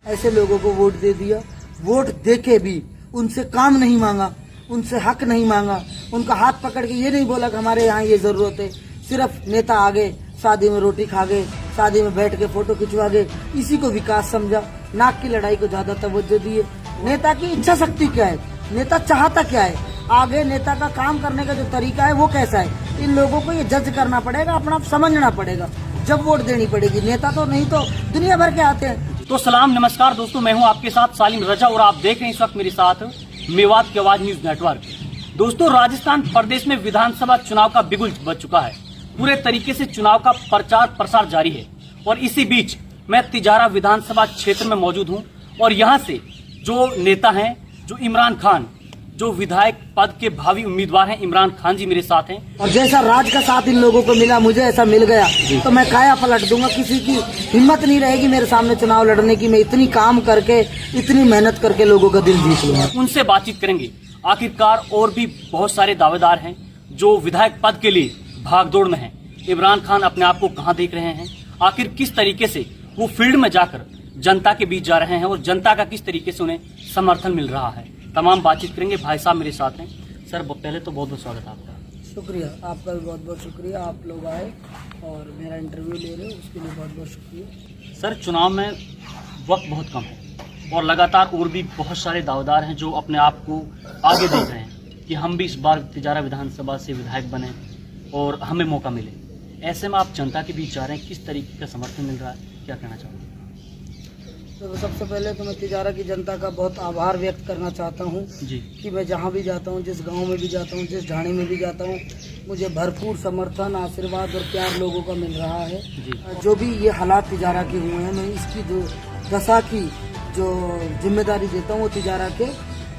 ऐसे लोगों को वोट दे दिया, वोट देके भी उनसे काम नहीं मांगा, उनसे हक नहीं मांगा, उनका हाथ पकड़ के ये नहीं बोला कि हमारे यहाँ ये जरूरत है। सिर्फ नेता आ गए, शादी में रोटी खा गए, शादी में बैठ के फोटो खिंचवा गए, इसी को विकास समझा। नाक की लड़ाई को ज्यादा तवज्जो दिए। नेता की इच्छा शक्ति क्या है, नेता चाहता क्या है, आगे नेता का काम करने का जो तरीका है वो कैसा है, इन लोगों को ये जज करना पड़ेगा, अपना समझना पड़ेगा, जब वोट देनी पड़ेगी। नेता तो नहीं तो दुनिया भर के आते हैं। तो सलाम नमस्कार दोस्तों, मैं हूं आपके साथ सालिम रजा और आप देख रहे हैं इस वक्त मेरे साथ मेवात की आवाज न्यूज नेटवर्क। दोस्तों, राजस्थान प्रदेश में विधानसभा चुनाव का बिगुल बज चुका है। पूरे तरीके से चुनाव का प्रचार प्रसार जारी है और इसी बीच मैं तिजारा विधानसभा क्षेत्र में मौजूद हूं और यहां से जो नेता हैं, जो इमरान खान, जो विधायक पद के भावी उम्मीदवार हैं, इमरान खान जी मेरे साथ हैं। और जैसा राज का साथ इन लोगों को मिला, मुझे ऐसा मिल गया तो मैं काया पलट दूंगा। किसी की हिम्मत नहीं रहेगी मेरे सामने चुनाव लड़ने की। मैं इतनी काम करके, इतनी मेहनत करके लोगों का दिल जीत लूंगा। उनसे बातचीत करेंगे। आखिरकार और भी बहुत सारे दावेदार हैं जो विधायक पद के लिए भागदौड़ में हैं। इमरान खान अपने आप को कहां देख रहे हैं, आखिर किस तरीके से वो फील्ड में जाकर जनता के बीच जा रहे हैं और जनता का किस तरीके से उन्हें समर्थन मिल रहा है, तमाम बातचीत करेंगे। भाई साहब मेरे साथ हैं। सर, पहले तो बहुत बहुत स्वागत है आपका। शुक्रिया, आपका भी बहुत बहुत शुक्रिया। आप लोग आए और मेरा इंटरव्यू ले रहे हो, उसके लिए बहुत बहुत शुक्रिया। सर, चुनाव में वक्त बहुत कम है और लगातार और भी बहुत सारे दावेदार हैं जो अपने आप को आगे देख रहे हैं कि हम भी इस बार तिजारा विधानसभा से विधायक बने और हमें मौका मिले। ऐसे में आप जनता के बीच जा रहे हैं, किस तरीके का समर्थन मिल रहा है, क्या कहना चाहोगे? तो सबसे पहले तो मैं तिजारा की जनता का बहुत आभार व्यक्त करना चाहता हूँ कि मैं जहाँ भी जाता हूँ, जिस गांव में भी जाता हूँ, जिस ढाणी में भी जाता हूँ, मुझे भरपूर समर्थन, आशीर्वाद और प्यार लोगों का मिल रहा है। जो भी ये हालात तिजारा के हुए हैं, मैं इसकी जो दशा की जो जिम्मेदारी देता हूँ वो तिजारा के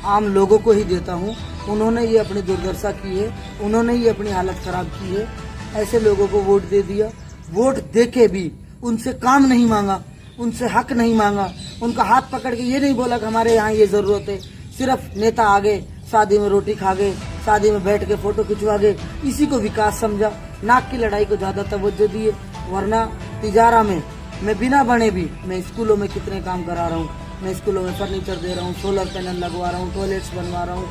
आम लोगों को ही देता हूँ। उन्होंने ये अपनी दुर्दशा की है, उन्होंने ये अपनी हालत खराब की है। ऐसे लोगों को वोट दे दिया, वोट देके भी उनसे काम नहीं मांगा, उनसे हक नहीं मांगा, उनका हाथ पकड़ के ये नहीं बोला कि हमारे यहाँ ये जरूरत है। सिर्फ नेता आ गए, शादी में रोटी खा गए, शादी में बैठ के फोटो खिंचवा गए, इसी को विकास समझा। नाक की लड़ाई को ज्यादा तवज्जो दिए। वरना तिजारा में मैं बिना बने भी मैं स्कूलों में कितने काम करा रहा हूँ। मैं स्कूलों में फर्नीचर दे रहा हूँ, सोलर पैनल लगवा रहा हूँ, टॉयलेट्स बनवा रहा हूँ,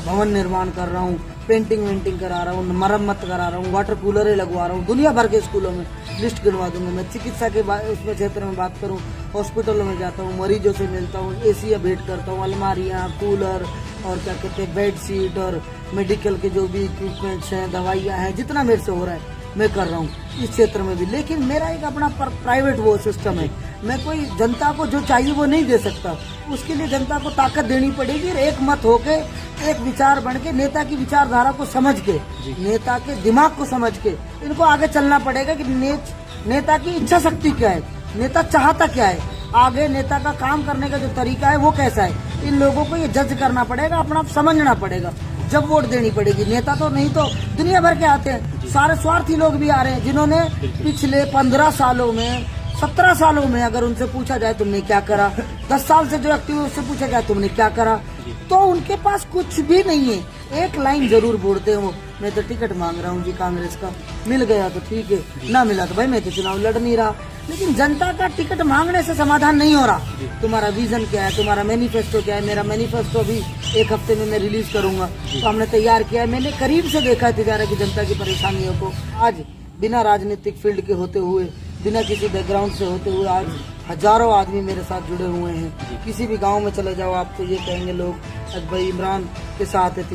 भवन निर्माण कर रहा हूँ, पेंटिंग वेंटिंग करा रहा हूँ, मरम्मत करा रहा हूँ, वाटर कूलर लगवा रहा हूँ। दुनिया भर के स्कूलों में लिस्ट गिनवा दूंगा। मैं चिकित्सा के उसमें क्षेत्र में बात करूँ, हॉस्पिटलों में जाता हूँ, मरीजों से मिलता हूँ, एसी भेंट करता हूँ, अलमारियाँ, कूलर और क्या कहते हैं बेड शीट और मेडिकल के जो भी इक्विपमेंट्स हैं, दवाइयाँ हैं, जितना मेरे से हो रहा है मैं कर रहा हूँ इस क्षेत्र में भी। लेकिन मेरा एक अपना प्राइवेट वो सिस्टम है। मैं कोई जनता को जो चाहिए वो नहीं दे सकता। उसके लिए जनता को ताकत देनी पड़ेगी। एक मत होके, एक विचार बन के, नेता की विचारधारा को समझ के, नेता के दिमाग को समझ के इनको आगे चलना पड़ेगा कि नेता की इच्छा शक्ति क्या है, नेता चाहता क्या है, आगे नेता का काम करने का जो तरीका है वो कैसा है, इन लोगों को ये जज करना पड़ेगा, अपना समझना पड़ेगा, जब वोट देनी पड़ेगी। नेता तो नहीं तो दुनिया भर के आते हैं। सारे स्वार्थी लोग भी आ रहे हैं जिन्होंने पिछले 15 सालों में, 17 सालों में अगर उनसे पूछा जाए तुमने क्या करा, 10 साल से जो एक्टिव है उससे पूछा जाए तुमने क्या करा, तो उनके पास कुछ भी नहीं है। एक लाइन जरूर बोलते हैं वो, मैं तो टिकट मांग रहा हूँ जी कांग्रेस का, मिल गया तो ठीक है, ना मिला तो भाई मैं तो चुनाव लड़ नहीं रहा। लेकिन जनता का टिकट मांगने से समाधान नहीं हो रहा। तुम्हारा विजन क्या है, तुम्हारा मैनिफेस्टो क्या है? मेरा मैनिफेस्टो भी एक हफ्ते में मैं रिलीज करूंगा, तो हमने तैयार किया है। मैंने करीब से देखा है तिजारा की जनता की परेशानियों को। आज बिना राजनीतिक फील्ड के होते हुए, बिना किसी बैकग्राउंड से होते हुए, आज हजारों आदमी मेरे साथ जुड़े हुए हैं। किसी भी गांव में चले जाओ आपको ये कहेंगे लोग भाई इमरान के साथ है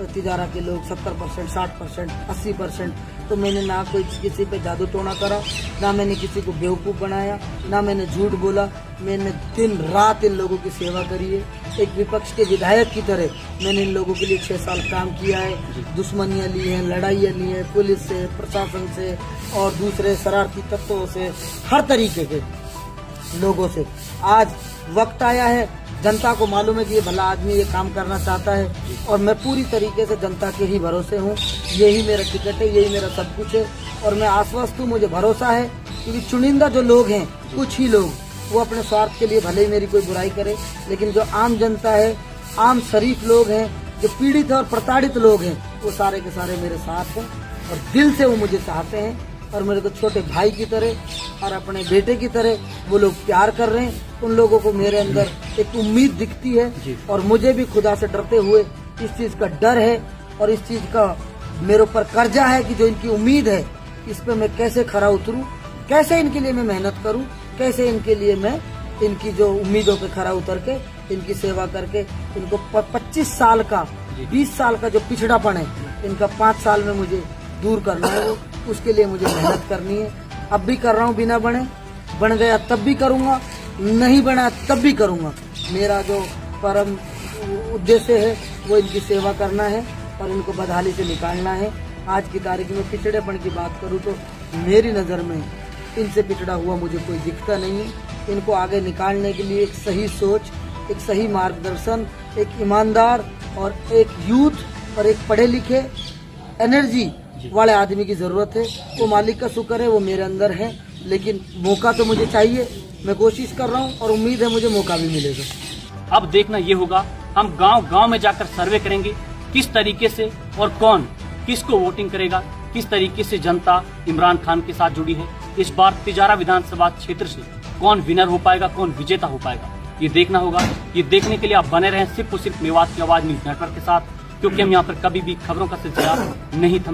तिजारा के लोग 70%, 60%, 80%। तो मैंने ना कोई किसी पे जादू टोना करा, ना मैंने किसी को बेवकूफ़ बनाया, ना मैंने झूठ बोला। मैंने दिन रात इन लोगों की सेवा करी है। एक विपक्ष के विधायक की तरह मैंने इन लोगों के लिए 6 साल काम किया है। दुश्मनियाँ ली हैं, लड़ाइयाँ ली हैं पुलिस से, प्रशासन से और दूसरे शरारती तत्वों से, हर तरीके के लोगों से। आज वक्त आया है, जनता को मालूम है कि ये भला आदमी ये काम करना चाहता है और मैं पूरी तरीके से जनता के ही भरोसे हूँ। यही मेरा टिकट है, यही मेरा सब कुछ है और मैं आश्वस्त हूँ। मुझे भरोसा है कि चुनिंदा जो लोग हैं, कुछ ही लोग, वो अपने स्वार्थ के लिए भले ही मेरी कोई बुराई करे, लेकिन जो आम जनता है, आम शरीफ लोग हैं, जो पीड़ित और प्रताड़ित लोग हैं, वो सारे के सारे मेरे साथ हैं और दिल से वो मुझे चाहते हैं और मेरे को छोटे भाई की तरह और अपने बेटे की तरह वो लोग प्यार कर रहे हैं। उन लोगों को मेरे अंदर एक उम्मीद दिखती जी। है और मुझे भी खुदा से डरते हुए इस चीज का डर है और इस चीज का मेरे ऊपर कर्जा है कि जो इनकी उम्मीद है इस पे मैं कैसे खरा उतरूं, कैसे इनके लिए मैं मेहनत करूं, कैसे इनके लिए मैं इनकी जो उम्मीदों पे खरा उतर के इनकी सेवा करके इनको 25 साल का 20 साल का जो पिछड़ापन है इनका 5 साल में मुझे दूर करना है। वो उसके लिए मुझे मेहनत करनी है। अब भी कर रहा हूँ बिना बने, बन गया तब भी करूँगा, नहीं बना तब भी करूँगा। मेरा जो परम उद्देश्य है वो इनकी सेवा करना है और इनको बदहाली से निकालना है। आज की तारीख में पिछड़ेपन की बात करूँ तो मेरी नज़र में इनसे पिछड़ा हुआ मुझे कोई दिखता नहीं है। इनको आगे निकालने के लिए एक सही सोच, एक सही मार्गदर्शन, एक ईमानदार और एक यूथ और एक पढ़े लिखे एनर्जी वाले आदमी की जरूरत है। वो मालिक का शुक्र है वो मेरे अंदर है, लेकिन मौका तो मुझे चाहिए। मैं कोशिश कर रहा हूँ और उम्मीद है मुझे मौका भी मिलेगा। अब देखना ये होगा, हम गांव गांव में जाकर सर्वे करेंगे किस तरीके से और कौन किसको वोटिंग करेगा, किस तरीके से जनता इमरान खान के साथ जुड़ी है। इस बार तिजारा विधानसभा क्षेत्र से कौन विनर हो पाएगा, कौन विजेता हो पाएगा, ये देखना होगा। ये देखने के लिए आप बने रहें सिर्फ और सिर्फ मेवात की आवाज न्यूज नेटवर्क के साथ, क्योंकि हम यहाँ पर कभी भी खबरों का सिलसिला नहीं थम